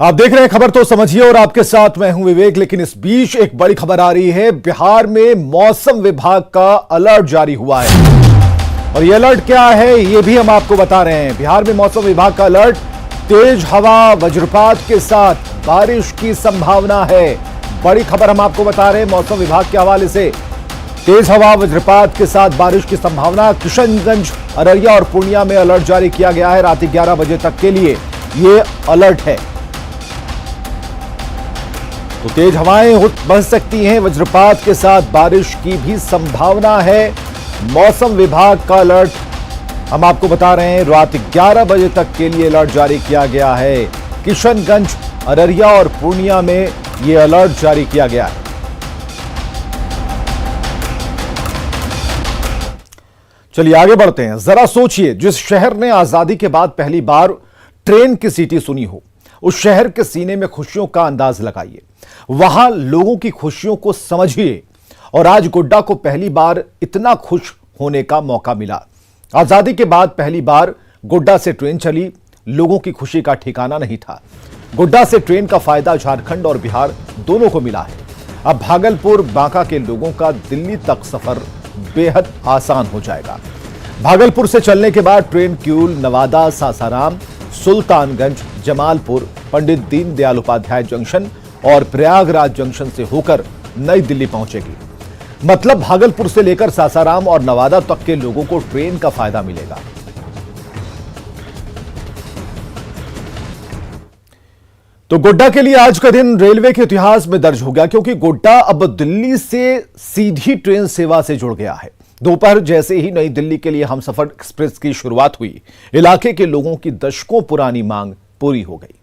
आप देख रहे हैं खबर तो समझिए और आपके साथ मैं हूं विवेक। लेकिन इस बीच एक बड़ी खबर आ रही है। बिहार में मौसम विभाग का अलर्ट जारी हुआ है और यह अलर्ट क्या है ये भी हम आपको बता रहे हैं। बिहार में मौसम विभाग का अलर्ट, तेज हवा वज्रपात के साथ बारिश की संभावना है। बड़ी खबर हम आपको बता रहे हैं मौसम विभाग के हवाले से। तेज हवा वज्रपात के साथ बारिश की संभावना। किशनगंज, अररिया और पूर्णिया में अलर्ट जारी किया गया है। रात 11 बजे तक के लिए ये अलर्ट है। तो तेज हवाएं बह सकती हैं, वज्रपात के साथ बारिश की भी संभावना है। मौसम विभाग का अलर्ट हम आपको बता रहे हैं। रात 11 बजे तक के लिए अलर्ट जारी किया गया है। किशनगंज, अररिया और पूर्णिया में यह अलर्ट जारी किया गया है। चलिए आगे बढ़ते हैं। जरा सोचिए, जिस शहर ने आजादी के बाद पहली बार ट्रेन की सीटी सुनी हो, उस शहर के सीने में खुशियों का अंदाज लगाइए। वहां लोगों की खुशियों को समझिए। और आज गोड्डा को पहली बार इतना खुश होने का मौका मिला। आजादी के बाद पहली बार गोड्डा से ट्रेन चली। लोगों की खुशी का ठिकाना नहीं था। गोड्डा से ट्रेन का फायदा झारखंड और बिहार दोनों को मिला है। अब भागलपुर, बांका के लोगों का दिल्ली तक सफर बेहद आसान हो जाएगा। भागलपुर से चलने के बाद ट्रेन क्यूल, नवादा, सासाराम, सुल्तानगंज, जमालपुर, पंडित दीनदयाल उपाध्याय जंक्शन और प्रयागराज जंक्शन से होकर नई दिल्ली पहुंचेगी। मतलब भागलपुर से लेकर सासाराम और नवादा तक के लोगों को ट्रेन का फायदा मिलेगा। तो गोड्डा के लिए आज का दिन रेलवे के इतिहास में दर्ज हो गया, क्योंकि गोड्डा अब दिल्ली से सीधी ट्रेन सेवा से जुड़ गया है। दोपहर जैसे ही नई दिल्ली के लिए हमसफर एक्सप्रेस की शुरुआत हुई, इलाके के लोगों की दशकों पुरानी मांग पूरी हो गई।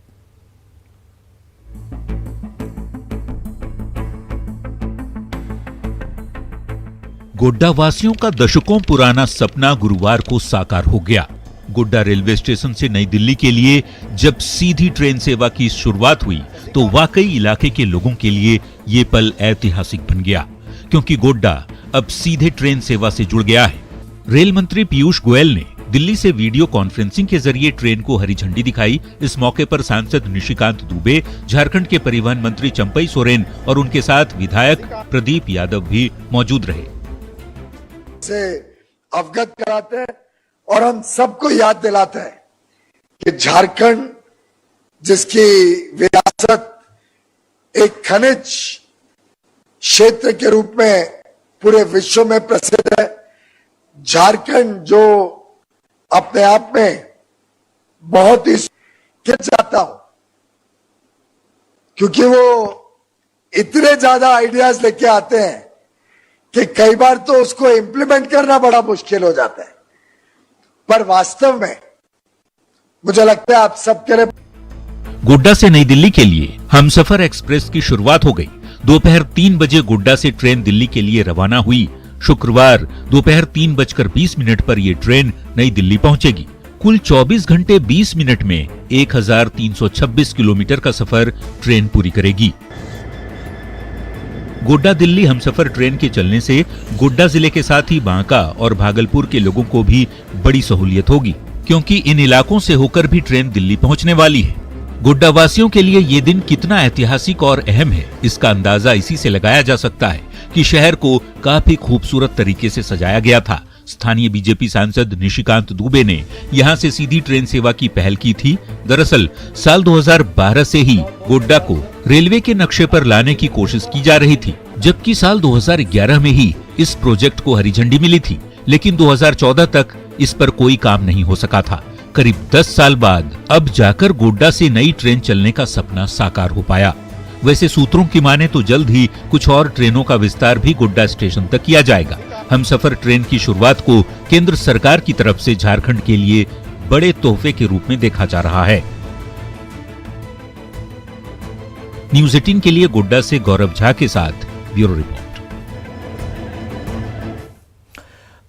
गोड्डा वासियों का दशकों पुराना सपना गुरुवार को साकार हो गया। गोड्डा रेलवे स्टेशन से नई दिल्ली के लिए जब सीधी ट्रेन सेवा की शुरुआत हुई तो वाकई इलाके के लोगों के लिए ये पल ऐतिहासिक बन गया, क्योंकि गोड्डा अब सीधे ट्रेन सेवा से जुड़ गया है। रेल मंत्री पीयूष गोयल ने दिल्ली से वीडियो कॉन्फ्रेंसिंग के जरिए ट्रेन को हरी झंडी दिखाई। इस मौके पर सांसद निशिकांत दुबे, झारखंड के परिवहन मंत्री चंपई सोरेन और उनके साथ विधायक प्रदीप यादव भी मौजूद रहे। से अवगत कराते हैं और हम सबको याद दिलाते हैं कि झारखंड, जिसकी विरासत एक खनिज क्षेत्र के रूप में पूरे विश्व में प्रसिद्ध है, झारखंड जो अपने आप में बहुत ही चाहता हूं, क्योंकि वो इतने ज्यादा आइडियाज लेके आते हैं कि कई बार तो उसको इंप्लीमेंट करना बड़ा मुश्किल हो जाता है। पर वास्तव में मुझे लगता है आप सबके लिए गोड्डा से नई दिल्ली के लिए हमसफर एक्सप्रेस की शुरुआत हो गई। दोपहर 3 बजे गोड्डा से ट्रेन दिल्ली के लिए रवाना हुई। शुक्रवार दोपहर 3:20 पर यह ट्रेन नई दिल्ली पहुंचेगी। कुल 24 घंटे 20 मिनट में 1326 किलोमीटर का सफर ट्रेन पूरी करेगी। गोड्डा दिल्ली हमसफर ट्रेन के चलने से गोड्डा जिले के साथ ही बांका और भागलपुर के लोगों को भी बड़ी सहूलियत होगी, क्योंकि इन इलाकों से होकर भी ट्रेन दिल्ली पहुंचने वाली है। गोड्डा वासियों के लिए ये दिन कितना ऐतिहासिक और अहम है, इसका अंदाजा इसी से लगाया जा सकता है कि शहर को काफी खूबसूरत तरीके से सजाया गया था। स्थानीय बीजेपी सांसद निशिकांत दुबे ने यहां से सीधी ट्रेन सेवा की पहल की थी। दरअसल साल 2012 से ही गोड्डा को रेलवे के नक्शे पर लाने की कोशिश की जा रही थी, जबकि साल 2011 में ही इस प्रोजेक्ट को हरी झंडी मिली थी। लेकिन 2014 तक इस पर कोई काम नहीं हो सका था। करीब 10 साल बाद अब जाकर गोड्डा से नई ट्रेन चलने का सपना साकार हो पाया। वैसे सूत्रों की माने तो जल्द ही कुछ और ट्रेनों का विस्तार भी गोड्डा स्टेशन तक किया जाएगा। हमसफर ट्रेन की शुरुआत को केंद्र सरकार की तरफ से झारखंड के लिए बड़े तोहफे के रूप में देखा जा रहा है। न्यूज़ 18 के लिए गोड्डा से गौरव झा के साथ ब्यूरो रिपोर्ट।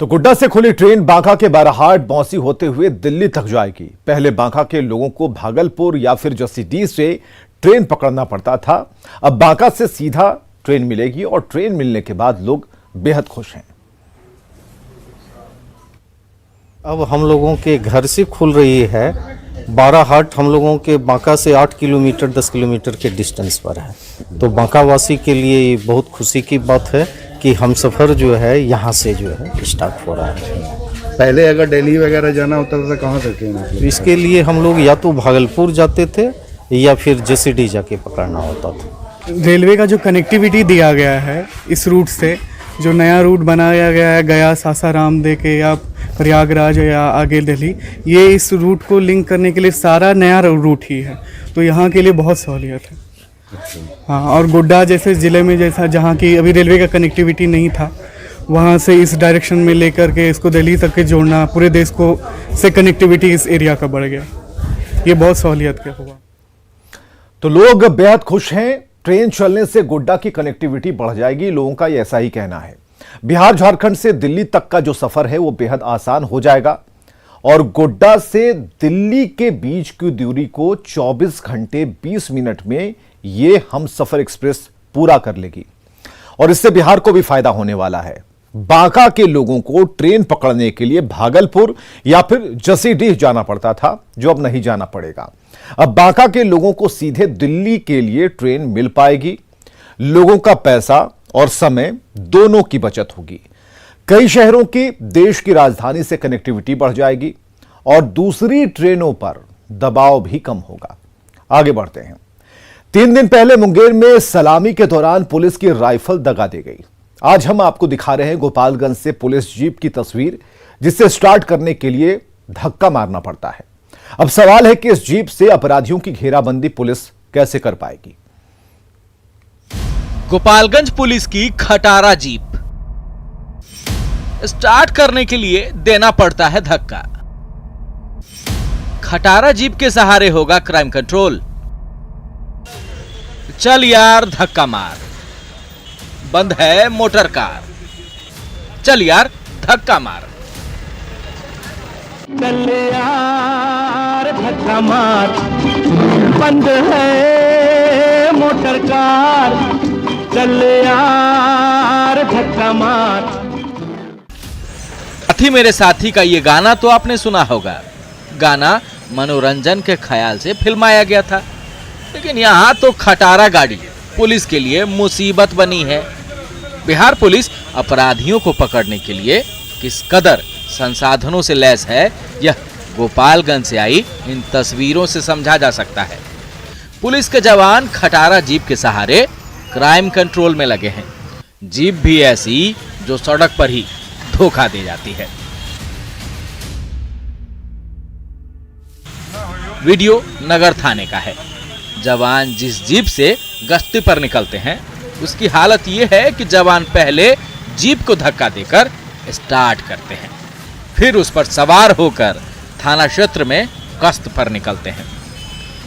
तो गोड्डा से खुली ट्रेन बांका के बाराहाट, बौंसी होते हुए दिल्ली तक जाएगी। पहले बांका के लोगों को भागलपुर या फिर जसीडीह से ट्रेन पकड़ना पड़ता था। अब बांका से सीधा ट्रेन मिलेगी और ट्रेन मिलने के बाद लोग बेहद खुश हैं। अब हम लोगों के घर से खुल रही है बाराहाट हम लोगों के बांका से 8 किलोमीटर 10 किलोमीटर के डिस्टेंस पर है। तो बांका वासी के लिए ये बहुत खुशी की बात है कि हम सफ़र जो है यहाँ से जो है स्टार्ट हो रहा है। पहले अगर दिल्ली वगैरह जाना होता था तो कहाँ तक मतलब? इसके लिए हम लोग या तो भागलपुर जाते थे या फिर जेसीडी जाके पकड़ना होता था। रेलवे का जो कनेक्टिविटी दिया गया है इस रूट से, जो नया रूट बनाया गया है गया सासाराम दे के या प्रयागराज या आगे दिल्ली, ये इस रूट को लिंक करने के लिए सारा नया रूट ही है, तो यहाँ के लिए बहुत सहूलियत है। हाँ, और गोड्डा जैसे ज़िले में जैसा जहाँ की अभी रेलवे का कनेक्टिविटी नहीं था, वहाँ से इस डायरेक्शन में लेकर के इसको दिल्ली तक के जोड़ना, पूरे देश को से कनेक्टिविटी इस एरिया का बढ़ गया, ये बहुत सहूलियत का हुआ। तो लोग बेहद खुश हैं। ट्रेन चलने से गोड्डा की कनेक्टिविटी बढ़ जाएगी, लोगों का ऐसा ही कहना है। बिहार झारखंड से दिल्ली तक का जो सफर है वो बेहद आसान हो जाएगा और गोड्डा से दिल्ली के बीच की दूरी को 24 घंटे 20 मिनट में ये हमसफर एक्सप्रेस पूरा कर लेगी और इससे बिहार को भी फायदा होने वाला है। बांका के लोगों को ट्रेन पकड़ने के लिए भागलपुर या फिर जसीडीह जाना पड़ता था, जो अब नहीं जाना पड़ेगा। अब बांका के लोगों को सीधे दिल्ली के लिए ट्रेन मिल पाएगी। लोगों का पैसा और समय दोनों की बचत होगी। कई शहरों की देश की राजधानी से कनेक्टिविटी बढ़ जाएगी और दूसरी ट्रेनों पर दबाव भी कम होगा। आगे बढ़ते हैं। 3 दिन पहले मुंगेर में सलामी के दौरान पुलिस की राइफल दगा दी गई। आज हम आपको दिखा रहे हैं गोपालगंज से पुलिस जीप की तस्वीर, जिसे स्टार्ट करने के लिए धक्का मारना पड़ता है। अब सवाल है कि इस जीप से अपराधियों की घेराबंदी पुलिस कैसे कर पाएगी। गोपालगंज पुलिस की खटारा जीप स्टार्ट करने के लिए देना पड़ता है धक्का। खटारा जीप के सहारे होगा क्राइम कंट्रोल। चल यार धक्का मार, बंद है मोटर कार, चल यार धक्का मार। चल यार धक्का मार, बंद है मोटर कार, चल यार धक्का मार। साथी मेरे साथी का ये गाना तो आपने सुना होगा। गाना मनोरंजन के ख्याल से फिल्माया गया था, लेकिन यहाँ तो खटारा गाड़ी पुलिस के लिए मुसीबत बनी है। बिहार पुलिस अपराधियों को पकड़ने के लिए किस कदर संसाधनों से लैस है, यह गोपालगंज से आई इन तस्वीरों से समझा जा सकता है। पुलिस के जवान खटारा जीप के सहारे क्राइम कंट्रोल में लगे हैं। जीप भी ऐसी जो सड़क पर ही धोखा दे जाती है। वीडियो नगर थाने का है। जवान जिस जीप से गश्ती पर निकलते हैं उसकी हालत यह है कि जवान पहले जीप को धक्का देकर स्टार्ट करते हैं, फिर उस पर सवार होकर थाना क्षेत्र में गश्त पर निकलते हैं।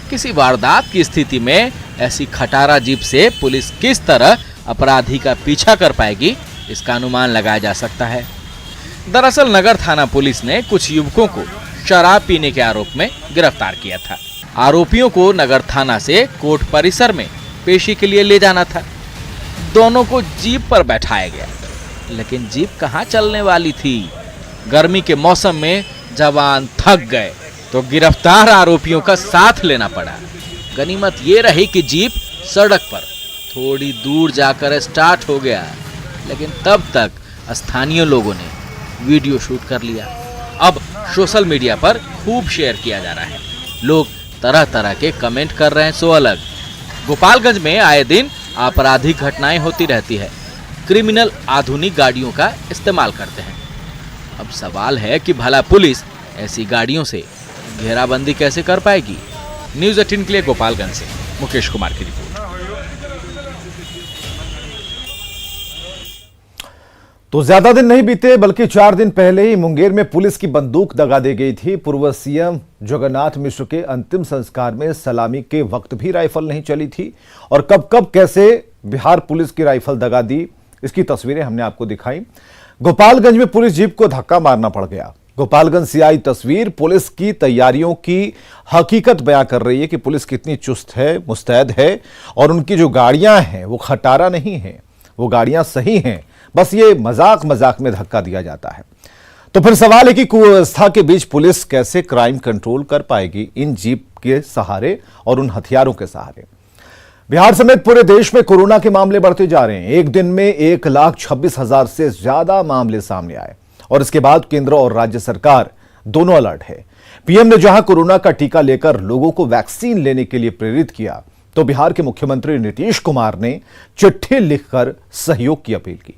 किसी वारदात की स्थिति में ऐसी खटारा जीप से पुलिस किस तरह अपराधी का पीछा कर पाएगी, इसका अनुमान लगाया जा सकता है। दरअसल नगर थाना पुलिस ने कुछ युवकों को शराब पीने के आरोप में गिरफ्तार किया था। आरोपियों को नगर थाना से कोर्ट परिसर में पेशी के लिए ले जाना था। दोनों को जीप पर बैठाया गया, लेकिन जीप कहां चलने वाली थी। गर्मी के मौसम में जवान थक गए तो गिरफ्तार आरोपियों का साथ लेना पड़ा। गनीमत ये रही कि जीप सड़क पर थोड़ी दूर जाकर स्टार्ट हो गया, लेकिन तब तक स्थानीय लोगों ने वीडियो शूट कर लिया। अब सोशल मीडिया पर खूब शेयर किया जा रहा है। लोग तरह तरह के कमेंट कर रहे हैं सो अलग। गोपालगंज में आए दिन आपराधिक घटनाएं होती रहती है। क्रिमिनल आधुनिक गाड़ियों का इस्तेमाल करते हैं। अब सवाल है कि भला पुलिस ऐसी गाड़ियों से घेराबंदी कैसे कर पाएगी। न्यूज़ 18 के लिए गोपालगंज से मुकेश कुमार की रिपोर्ट। तो ज्यादा दिन नहीं बीते बल्कि 4 दिन पहले ही मुंगेर में पुलिस की बंदूक दगा दी गई थी। पूर्व सीएम जगन्नाथ मिश्र के अंतिम संस्कार में सलामी के वक्त भी राइफल नहीं चली थी और कब कब कैसे बिहार पुलिस की राइफल दगा दी, इसकी तस्वीरें हमने आपको दिखाई। गोपालगंज में पुलिस जीप को धक्का मारना पड़ गया। गोपालगंज से आई तस्वीर पुलिस की तैयारियों की हकीकत बयां कर रही है कि पुलिस कितनी चुस्त है, मुस्तैद है और उनकी जो गाड़ियां हैं वो खटारा नहीं है, वो गाड़ियां सही हैं, बस ये मजाक मजाक में धक्का दिया जाता है। तो फिर सवाल है कि कुव्यवस्था के बीच पुलिस कैसे क्राइम कंट्रोल कर पाएगी इन जीप के सहारे और उन हथियारों के सहारे। बिहार समेत पूरे देश में कोरोना के मामले बढ़ते जा रहे हैं। एक दिन में 1,26,000 से ज्यादा मामले सामने आए और इसके बाद केंद्र और राज्य सरकार दोनों अलर्ट है। पीएम ने जहां कोरोना का टीका लेकर लोगों को वैक्सीन लेने के लिए प्रेरित किया, तो बिहार के मुख्यमंत्री नीतीश कुमार ने चिट्ठी लिखकर सहयोग की अपील की।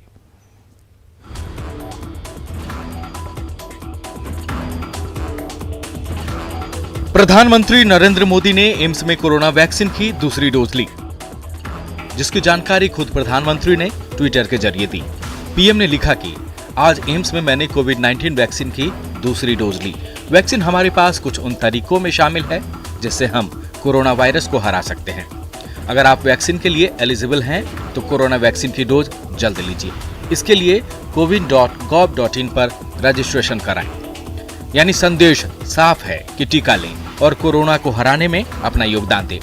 प्रधानमंत्री नरेंद्र मोदी ने एम्स में कोरोना वैक्सीन की दूसरी डोज ली, जिसकी जानकारी खुद प्रधानमंत्री ने ट्विटर के जरिए दी। पीएम ने लिखा कि आज एम्स में मैंने कोविड-19 वैक्सीन की दूसरी डोज ली। वैक्सीन हमारे पास कुछ उन तरीकों में शामिल है जिससे हम कोरोना वायरस को हरा सकते हैं। अगर आप वैक्सीन के लिए एलिजिबल हैं तो कोरोना वैक्सीन की डोज जल्द लीजिए। इसके लिए cowin.gov.in पर रजिस्ट्रेशन कराएं। यानी संदेश साफ है कि टीका लें और कोरोना को हराने में अपना योगदान दें।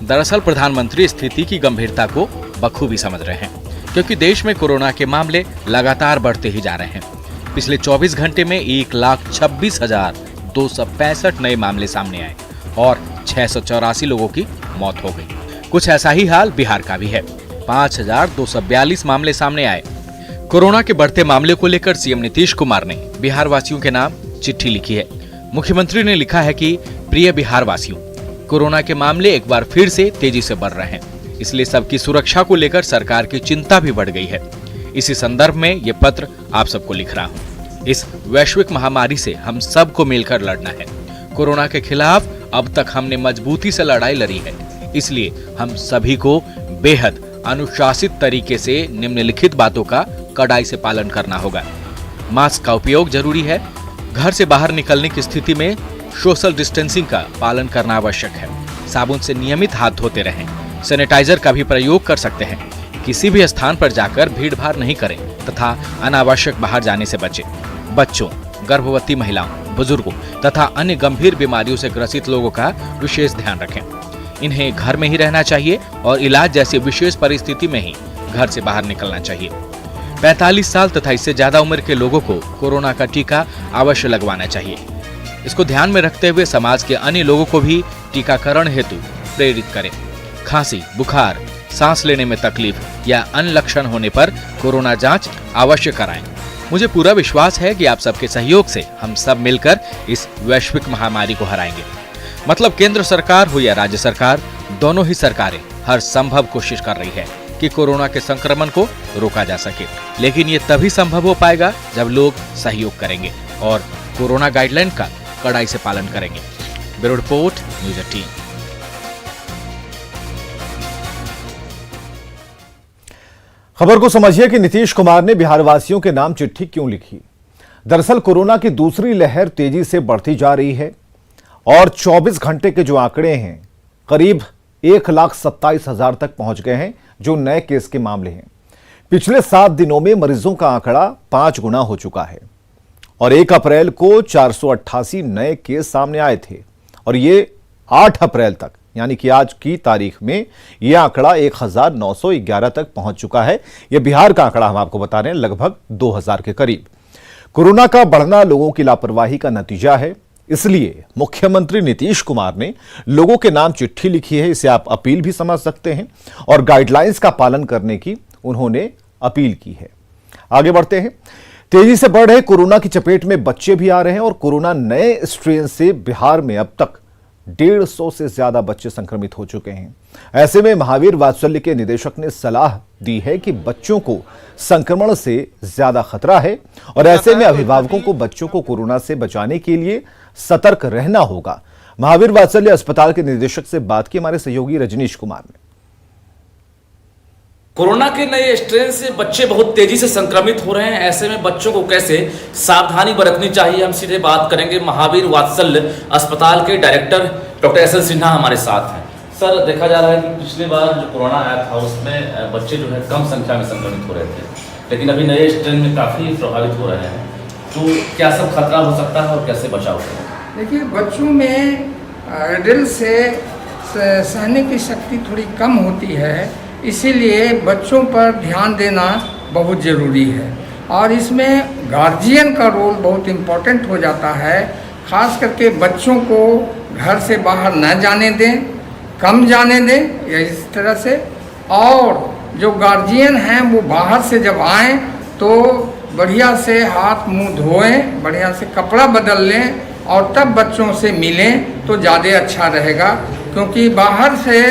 दरअसल प्रधानमंत्री स्थिति की गंभीरता को बखूबी समझ रहे हैं, क्योंकि देश में कोरोना के मामले लगातार बढ़ते ही जा रहे हैं। पिछले 24 घंटे में 1,26,265 नए मामले सामने आए और 684 लोगों की मौत हो गई। कुछ ऐसा ही हाल बिहार का भी है। 5,242 मामले सामने आए। कोरोना के बढ़ते मामले को लेकर सीएम नीतीश कुमार ने बिहार वासियों के नाम चिट्ठी लिखी है। मुख्यमंत्री ने लिखा है कि प्रिय बिहार वासियों, कोरोना के मामले एक बार फिर से तेजी से बढ़ रहे हैं, इसलिए सबकी सुरक्षा को लेकर सरकार की चिंता भी बढ़ गई है। इसी संदर्भ में ये पत्र आप सबको लिख रहा हूँ। इस वैश्विक महामारी से हम सबको मिलकर लड़ना है। कोरोना के खिलाफ अब तक हमने मजबूती से लड़ाई लड़ी है, इसलिए हम सभी को बेहद अनुशासित तरीके से निम्नलिखित बातों का कड़ाई से पालन करना होगा। मास्क का उपयोग जरूरी है। घर से बाहर निकलने की स्थिति में सोशल डिस्टेंसिंग का पालन करना आवश्यक है। साबुन से नियमित हाथ धोते रहें। सैनिटाइजर का भी प्रयोग कर सकते हैं। किसी भी स्थान पर जाकर भीड़ भाड़ नहीं करें तथा अनावश्यक बाहर जाने से बचें। बच्चों, गर्भवती महिलाओं, बुजुर्गों तथा अन्य गंभीर बीमारियों से ग्रसित लोगों का विशेष ध्यान रखें। इन्हें घर में ही रहना चाहिए और इलाज जैसी विशेष परिस्थिति में ही घर से बाहर निकलना चाहिए। 45 साल तथा इससे ज्यादा उम्र के लोगों को कोरोना का टीका अवश्य लगवाना चाहिए। इसको ध्यान में रखते हुए समाज के अन्य लोगों को भी टीकाकरण हेतु प्रेरित करें। खांसी, बुखार, सांस लेने में तकलीफ या अन्य लक्षण होने पर कोरोना जांच अवश्य कराएं। मुझे पूरा विश्वास है कि आप सबके सहयोग से हम सब मिलकर इस वैश्विक महामारी को हराएंगे। मतलब केंद्र सरकार हो या राज्य सरकार, दोनों ही सरकारें हर संभव कोशिश कर रही है कि कोरोना के संक्रमण को रोका जा सके। लेकिन ये तभी संभव हो पाएगा जब लोग सहयोग करेंगे और कोरोना गाइडलाइन का कड़ाई से पालन करेंगे। Bureau report, news 18। खबर को समझिए कि नीतीश कुमार ने बिहार वासियों के नाम चिट्ठी क्यों लिखी। दरअसल कोरोना की दूसरी लहर तेजी से बढ़ती जा रही है और 24 घंटे के जो आंकड़े हैं करीब 1,27,000 तक पहुंच गए हैं, जो नए केस के मामले हैं। पिछले 7 दिनों में मरीजों का आंकड़ा 5 गुना हो चुका है और 1 अप्रैल को 488 नए केस सामने आए थे और ये 8 अप्रैल तक यानी कि आज की तारीख में यह आंकड़ा 1,911 तक पहुंच चुका है। यह बिहार का आंकड़ा हम आपको बता रहे हैं, लगभग 2,000 के करीब। कोरोना का बढ़ना लोगों की लापरवाही का नतीजा है, इसलिए मुख्यमंत्री नीतीश कुमार ने लोगों के नाम चिट्ठी लिखी है। इसे आप अपील भी समझ सकते हैं और गाइडलाइंस का पालन करने की उन्होंने अपील की है। आगे बढ़ते हैं। तेजी से बढ़ रहे कोरोना की चपेट में बच्चे भी आ रहे हैं और कोरोना नए स्ट्रेन से बिहार में अब तक 150 से ज्यादा बच्चे संक्रमित हो चुके हैं। ऐसे में महावीर वात्सल्य के निदेशक ने सलाह दी है कि बच्चों को संक्रमण से ज्यादा खतरा है और ऐसे में अभिभावकों को बच्चों को कोरोना से बचाने के लिए सतर्क रहना होगा। महावीर वात्सल्य अस्पताल के निदेशक से बात की हमारे सहयोगी रजनीश कुमार ने। कोरोना के नए स्ट्रेन से बच्चे बहुत तेजी से संक्रमित हो रहे हैं। ऐसे में बच्चों को कैसे सावधानी बरतनी चाहिए, हम सीधे बात करेंगे। महावीर वात्सल्य अस्पताल के director doctor S L Sinha हमारे साथ हैं। सर, देखा जा रहा है कि पिछली बार जो कोरोना आया था उसमें बच्चे जो है कम संख्या में संक्रमित हो रहे थे, लेकिन अभी नए स्ट्रेन में काफ़ी प्रभावित हो रहे हैं, तो क्या सब खतरा हो सकता है और कैसे बचाव करें? देखिए, बच्चों में एडल्ट से सहने की शक्ति थोड़ी कम होती है, इसीलिए बच्चों पर ध्यान देना बहुत ज़रूरी है। और इसमें गार्जियन का रोल बहुत इम्पोर्टेंट हो जाता है। खास करके बच्चों को घर से बाहर न जाने दें, कम जाने दें या इस तरह से। और जो गार्जियन हैं वो बाहर से जब आएँ तो बढ़िया से हाथ मुंह धोएं, बढ़िया से कपड़ा बदल लें और तब बच्चों से मिलें तो ज़्यादा अच्छा रहेगा। क्योंकि बाहर से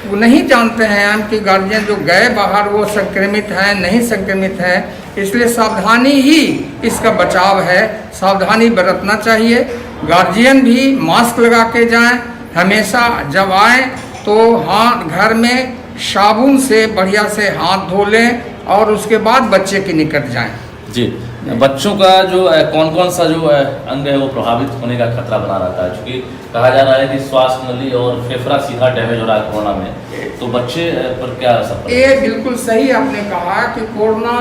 वो नहीं जानते हैं हम कि गार्जियन जो गए बाहर वो संक्रमित हैं नहीं संक्रमित हैं, इसलिए सावधानी ही इसका बचाव है। सावधानी बरतना चाहिए। गार्जियन भी मास्क लगा के जाएं हमेशा। जब आए तो हाथ घर में साबुन से बढ़िया से हाथ धो लें और उसके बाद बच्चे के निकट जाएं। जी, बच्चों का जो कौन कौन सा जो अंग है वो प्रभावित होने का खतरा बना रहता है? क्योंकि कहा जा रहा है कि श्वास नली और फेफड़ा सीधा डैमेज हो रहा है कोरोना में, तो बच्चे पर क्या असर पड़ता है? ये बिल्कुल सही आपने कहा कि कोरोना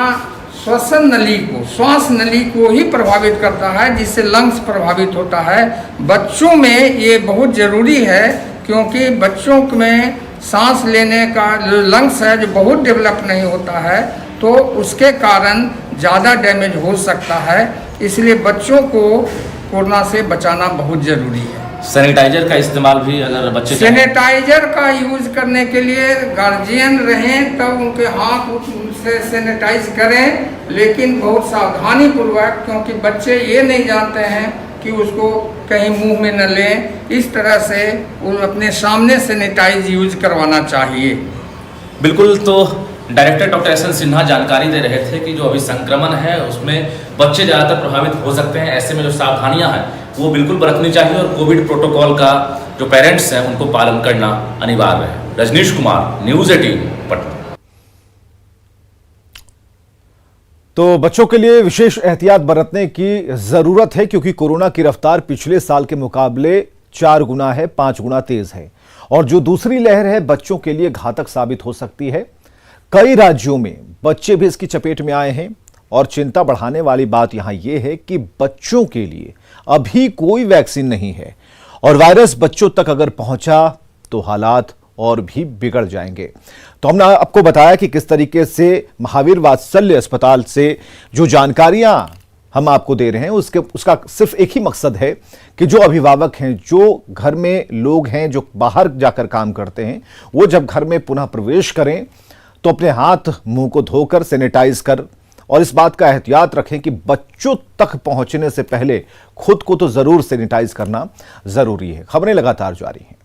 श्वसन नली को, श्वास नली को ही प्रभावित करता है, जिससे लंग्स प्रभावित होता है। बच्चों में ये बहुत ज़रूरी है क्योंकि बच्चों में सांस लेने का लंग्स है जो बहुत डेवलप नहीं होता है, तो उसके कारण ज़्यादा डैमेज हो सकता है। इसलिए बच्चों को कोरोना से बचाना बहुत ज़रूरी है। सैनिटाइजर का इस्तेमाल भी अगर बच्चे सैनिटाइजर का यूज़ करने के लिए गार्जियन रहें तब उनके हाथ से सैनिटाइज करें, लेकिन बहुत सावधानी पूर्वक, क्योंकि बच्चे ये नहीं जानते हैं कि उसको कहीं मुंह में न लें। इस तरह से वो अपने सामने सैनिटाइज यूज करवाना चाहिए। बिल्कुल। तो director doctor S N Sinha जानकारी दे रहे थे कि जो अभी संक्रमण है उसमें बच्चे ज़्यादातर प्रभावित हो सकते हैं। ऐसे में जो सावधानियां हैं वो बिल्कुल बरतनी चाहिए और कोविड प्रोटोकॉल का जो पेरेंट्स हैं उनको पालन करना अनिवार्य है। रजनीश कुमार, न्यूज़ 18, पटना। तो बच्चों के लिए विशेष एहतियात बरतने की जरूरत है क्योंकि कोरोना की रफ्तार पिछले साल के मुकाबले 4 गुना है, 5 गुना तेज है और जो दूसरी लहर है बच्चों के लिए घातक साबित हो सकती है। कई राज्यों में बच्चे भी इसकी चपेट में आए हैं और चिंता बढ़ाने वाली बात यहां यह है कि बच्चों के लिए अभी कोई वैक्सीन नहीं है और वायरस बच्चों तक अगर पहुंचा तो हालात और भी बिगड़ जाएंगे। तो हमने आपको बताया कि किस तरीके से महावीर वात्सल्य अस्पताल से जो जानकारियां हम आपको दे रहे हैं उसका सिर्फ एक ही मकसद है कि जो अभिभावक हैं, जो घर में लोग हैं जो बाहर जाकर काम करते हैं, वो जब घर में पुनः प्रवेश करें तो अपने हाथ मुंह को धोकर सैनिटाइज कर और इस बात का एहतियात रखें कि बच्चों तक पहुंचने से पहले खुद को तो जरूर सैनिटाइज करना जरूरी है। खबरें लगातार जारी हैं।